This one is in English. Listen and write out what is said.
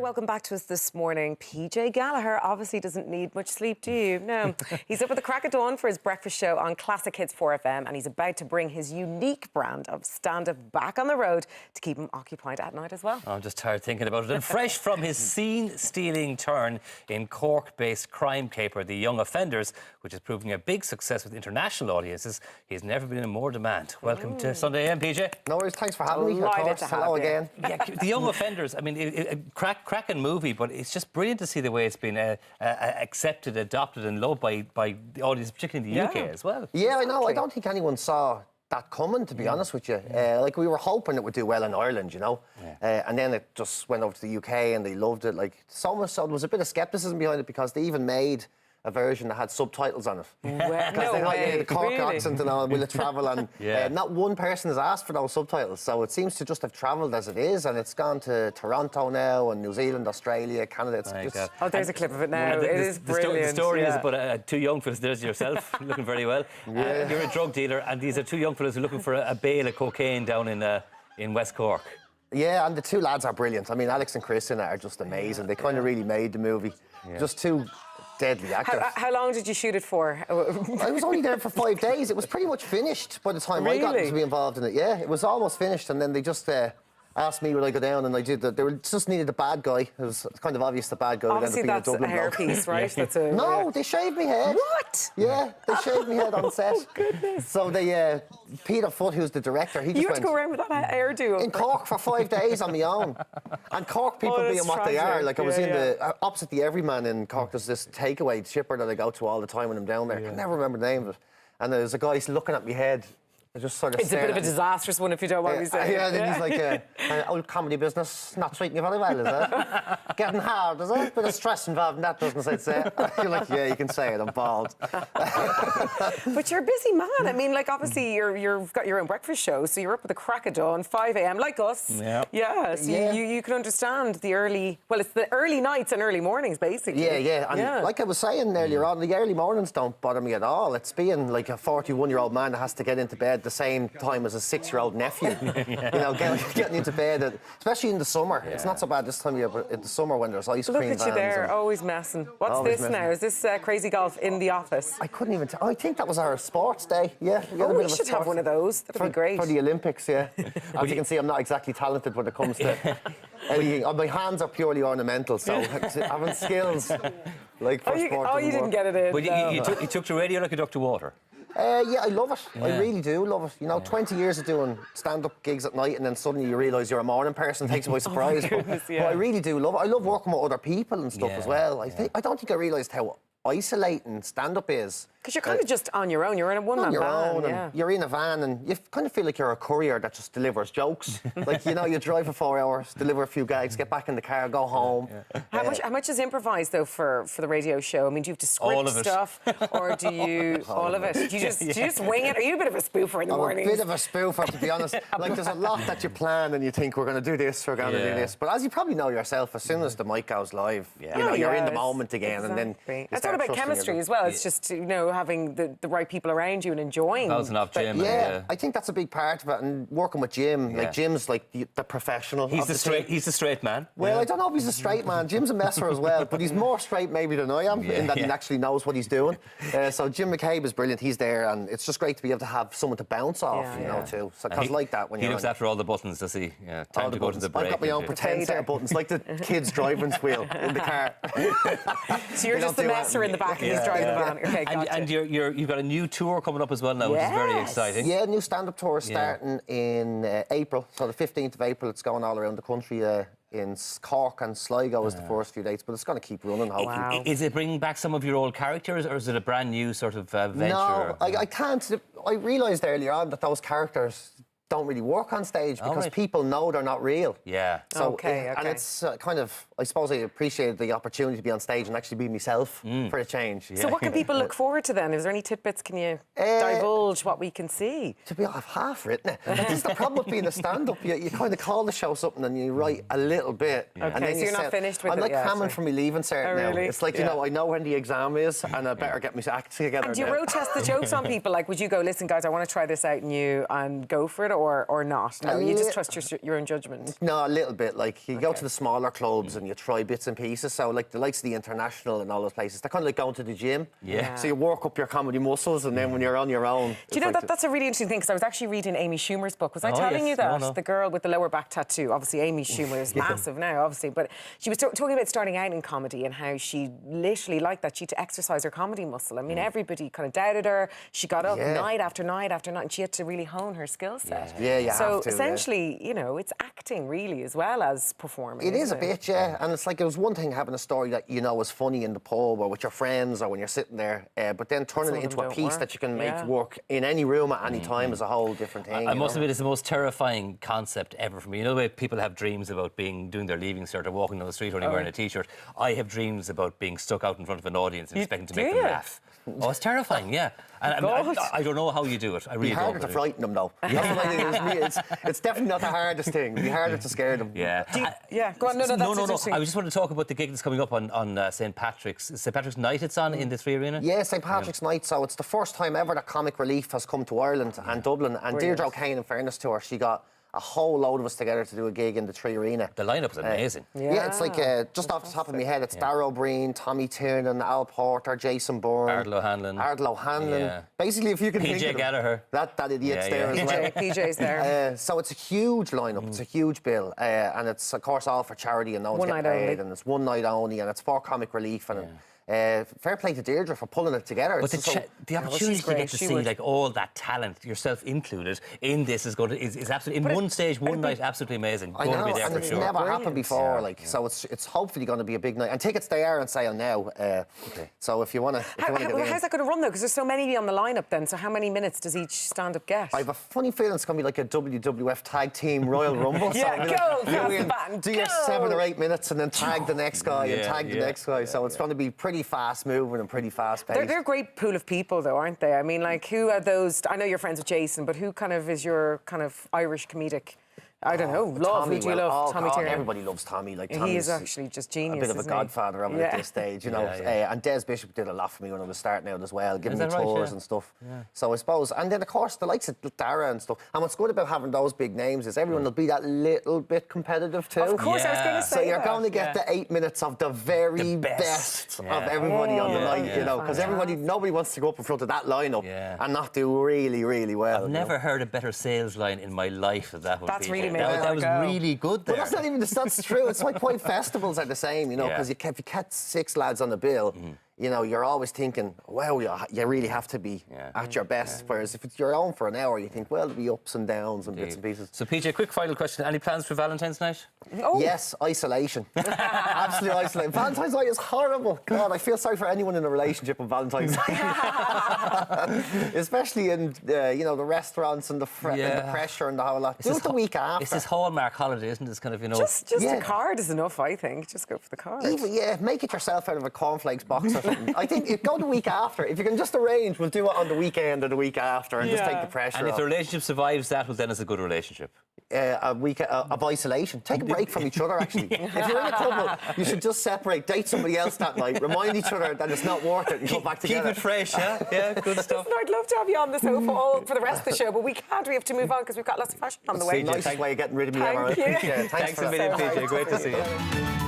welcome back to us this morning. PJ Gallagher obviously doesn't need much sleep, do you? No. He's up at the crack of dawn for his breakfast show on Classic Hits 4FM, and he's about to bring his unique brand of stand-up back on the road to keep him occupied at night as well. I'm just tired thinking about it. And fresh from his scene-stealing turn in Cork-based crime caper The Young Offenders, which is proving a big success with international audiences, he's never been in more demand. Welcome to Sunday AM, PJ. No worries, thanks for having me. Of course. Hello again. Yeah, The Young Offenders, I mean, cracking movie, but it's just brilliant to see the way it's been accepted, adopted and loved by the audience, particularly in the UK as well. Yeah, I know. I don't think anyone saw that coming, to be honest with you. Like, we were hoping it would do well in Ireland, you know. And then it just went over to the UK and they loved it. Like, so much so there was a bit of scepticism behind it because they even made a version that had subtitles on it. Because they had the Cork accent and all, Will It Travel, and not one person has asked for those subtitles. So it seems to just have travelled as it is, and it's gone to Toronto now, and New Zealand, Australia, Canada. It's just... Oh, there's a clip of it now. It is brilliant. The story is about two young fellas. There's yourself, looking very well. You're a drug dealer, and these are two young fellas who are looking for a bale of cocaine down in West Cork. Yeah, and the two lads are brilliant. I mean, Alex and Chris in it are just amazing. They kind of really made the movie. Just two deadly actors. How long did you shoot it for? I was only there for 5 days. It was pretty much finished by the time I got to be involved in it. Yeah, it was almost finished, and then they just asked me would I go down, and I did that. They just needed a bad guy. It was kind of obvious the bad guy Obviously would end up being a Dublin hairpiece, right? That's a, no, they shaved me head. What? Yeah, they shaved me head on set. Oh, goodness. So they, Peter Foot, who's the director, he just You had to go around with that hairdo. In Cork for 5 days on my own. And Cork people being what they are. Like, I was in the opposite the Everyman in Cork. There's this takeaway shipper that I go to all the time when I'm down there. I can never remember the name of it. And there's a guy looking at my head. Just sort of it's a bit of a disastrous one if you don't want me to say. Yeah, then he's like, old comedy business, not treating you very well, is it? Getting hard, is it? Bit of stress involved in that business, I'd say. You're like, yeah, you can say it, I'm bald. But you're a busy man. I mean, like, obviously, you've got your own breakfast show, so you're up at the crack of dawn, 5 a.m, like us. Yeah, so you can understand the early... Well, it's the early nights and early mornings, basically. Yeah. And like I was saying earlier on, the early mornings don't bother me at all. It's being like a 41-year-old man that has to get into bed the same time as a 6-year-old nephew. You know, getting into bed, especially in the summer. It's not so bad this time of year, but in the summer when there's ice cream vans. Look at you there, always messing. What's this now? Is this Crazy Golf in the office? I couldn't even tell. I think that was our sports day. Yeah. We should have one of those. That'd be great. For the Olympics, yeah. As you can see, I'm not exactly talented when it comes to anything. My hands are purely ornamental, so having skills like for sport. You didn't get it in. But you took to radio like a duck to water. Yeah, I love it. I really do love it. You know, 20 years of doing stand-up gigs at night, and then suddenly you realise you're a morning person. It takes you by surprise. But I really do love it. I love working with other people and stuff as well. I don't think I realised how isolating stand-up is. Because you're kind of just on your own. You're in a one-man van. And you're in a van, and you kind of feel like you're a courier that just delivers jokes. Like, you know, you drive for 4 hours, deliver a few gags, get back in the car, go home. How much is improvised though for the radio show? I mean, do you have to script stuff, or do you all of it? Do you just wing it? Are you a bit of a spoofer in the morning? I'm a bit of a spoofer, to be honest. Like, there's a lot that you plan and you think we're going to do this, we're going to do this. But as you probably know yourself, as soon as the mic goes live, you know, you're in the moment again, and then it's all about chemistry as well. It's just, you know, having the right people around you and enjoying. Jim. I think that's a big part of it, and working with Jim. Like, Jim's like the professional. He's the straight man. Well, I don't know if he's a straight man. Jim's a messer as well, but he's more straight maybe than I am, in that he actually knows what he's doing. So Jim McCabe is brilliant. He's there, and it's just great to be able to have someone to bounce off, you know, too. So, because like that, when he looks after all the buttons, does he? Yeah, time to go to the break. I've got my own pretend set of buttons, like the kid's driving wheel in the car. So you're just the messer in the back, and he's driving the van. Okay, gotcha. And you've got a new tour coming up as well now, which is very exciting. Yeah, new stand-up tour starting in April. So the 15th of April, it's going all around the country. In Cork and Sligo is the first few dates, but it's going to keep running, hopefully. Wow. Is it bringing back some of your old characters, or is it a brand new sort of venture? No, I can't. I realised earlier on that those characters don't really work on stage because people know they're not real. Yeah. So, and it's kind of, I suppose I appreciated the opportunity to be on stage and actually be myself for a change. So what can people look forward to then? Is there any tidbits? Can you divulge what we can see? To be honest, I've half written it. This is the problem with being a stand-up. You kind of call the show something and you write a little bit. Okay, and then so you're not finished with it I'm like yet, cramming for my leaving cert now. Really? It's like, you know, I know when the exam is and I better get my act together. And do you road test the jokes on people? Like, would you go, listen, guys, I want to try this out and go for it? or not? No, you just Yeah. trust your own judgment. No, a little bit. Like, you go to the smaller clubs and you try bits and pieces. So, like, the likes of the International and all those places, they're kind of like going to the gym. Yeah. So you work up your comedy muscles, and then when you're on your own... Do you know, that's a really interesting thing, because I was actually reading Amy Schumer's book. Was I telling you that? No. The girl with the lower back tattoo. Obviously, Amy Schumer is massive now, obviously. But she was talking about starting out in comedy and how she literally liked that. She had to exercise her comedy muscle. I mean, everybody kind of doubted her. She got up night after night after night, and she had to really hone her skill set. Yeah, you so have to, essentially, you know, it's acting really as well as performing. It is a isn't bit, yeah. And it's like, it was one thing having a story that you know is funny in the pub or with your friends or when you're sitting there, but then turning it of into them a don't piece work. that you can make Yeah. work in any room at any time is a whole different thing. I you must know? admit, it's the most terrifying concept ever for me. You know the way people have dreams about doing their leaving cert or walking down the street only wearing a T-shirt? I have dreams about being stuck out in front of an audience and expecting to make them do? laugh. Oh, it's terrifying, yeah. And I don't know how you do it. I really It'd be harder don't. to frighten them, though. That's what I think. It's definitely not the hardest thing. It'd be harder to scare them. Yeah. Yeah, go on. No, that's interesting. I just want to talk about the gig that's coming up on St. Patrick's Night. It's on in the Three Arena. Yeah, St. Patrick's Night, so it's the first time ever that Comic Relief has come to Ireland and Dublin. And Deirdre O'Kane, in fairness to her, she got a whole load of us together to do a gig in the Three Arena. The lineup is amazing. Yeah, it's like, just off the top of my head, it's Darragh O'Brien, Tommy Tiernan, Al Porter, Jason Bourne. Ardal O'Hanlon. Yeah. Basically, if you can think PJ of them, Gallagher. that idiot's Yeah, there yeah. as well. PJ's there. So it's a huge lineup, it's a huge bill, and it's, of course, all for charity and no one's One getting night paid, only. and it's one night only, and it's for Comic Relief, and fair play to Deirdre for pulling it together. But It's the opportunity she's to get great. to She see would. like all that talent, yourself included, in this is absolutely in one stage, one night, absolutely amazing. I Going know, to be there and for it's sure. never happened Brilliant. before, Yeah, like, so it's hopefully going to be a big night. And tickets, they are on sale now. So if you want to get in. How's that going to run, though? Because there's so many on the lineup then. So how many minutes does each stand-up get? I have a funny feeling it's going to be like a WWF Tag Team Royal Rumble. Yeah, so go, you Castle win, Band, do your go. 7 or 8 minutes and then tag the next guy and Yeah, tag the yeah, next guy. So it's going to be pretty fast moving and pretty fast paced. They're a great pool of people, though, aren't they? I mean, like, who are those? I know you're friends with Jason, but who kind of is your kind of Irish comedic? I don't know. Who do you love? Tommy Tiernan. Everybody loves Tommy. Like, He Tommy's is actually just a genius. bit of a isn't he? godfather of it at this stage, you know. And Des Bishop did a lot for me when I was starting out as well, giving me that right? tours Yeah. and stuff. So I suppose, and then of course the likes of Dara and stuff. And what's good about having those big names is everyone will be that little bit competitive too. Of course, I was going Yeah. to say So you're that. going to get the 8 minutes of the very The best, best. of Yeah. everybody on the Yeah, night, yeah. you know, because nobody wants to go up in front of that lineup Yeah. and not do really, really well. I've you know? never heard a better sales line in my life than that one. That's PJ. really made that me was wanna go. really good there. But that's not even that's true. It's like why festivals are the same, you know, Yeah. because if you catch 6 lads on the bill, you know, you're always thinking, well, you really have to be at your best. Whereas if it's your own for an hour, you think, well, there'll be ups and downs and bits and pieces. So, PJ, quick final question. Any plans for Valentine's night? Oh, Yes, isolation. Absolute isolation. Valentine's Night is horrible. God, I feel sorry for anyone in a relationship on Valentine's Night. Especially in, you know, the restaurants and the pressure and the whole lot. Do it the week after. It's this Hallmark holiday, isn't it? It's kind of, you know... just Yeah. a card is enough, I think. Just go for the card. Even, make it yourself out of a cornflakes box or something. I think go the week after. If you can just arrange, we'll do it on the weekend or the week after and just take the pressure and if off. the relationship survives that, well, then it's a good relationship. A week of isolation. Take a break from each other, actually. If you're in a couple, you should just separate, date somebody else that night, remind each other that it's not worth it and come back together. Keep it fresh, yeah? Yeah, good stuff. Listen, I'd love to have you on the sofa all for the rest of the show, but we can't. We have to move on because we've got lots of fashion on the It's way. the nicest way of getting rid of me Thank ever. you. Yeah, Thanks for a that. million, so much. PJ. Great to see you.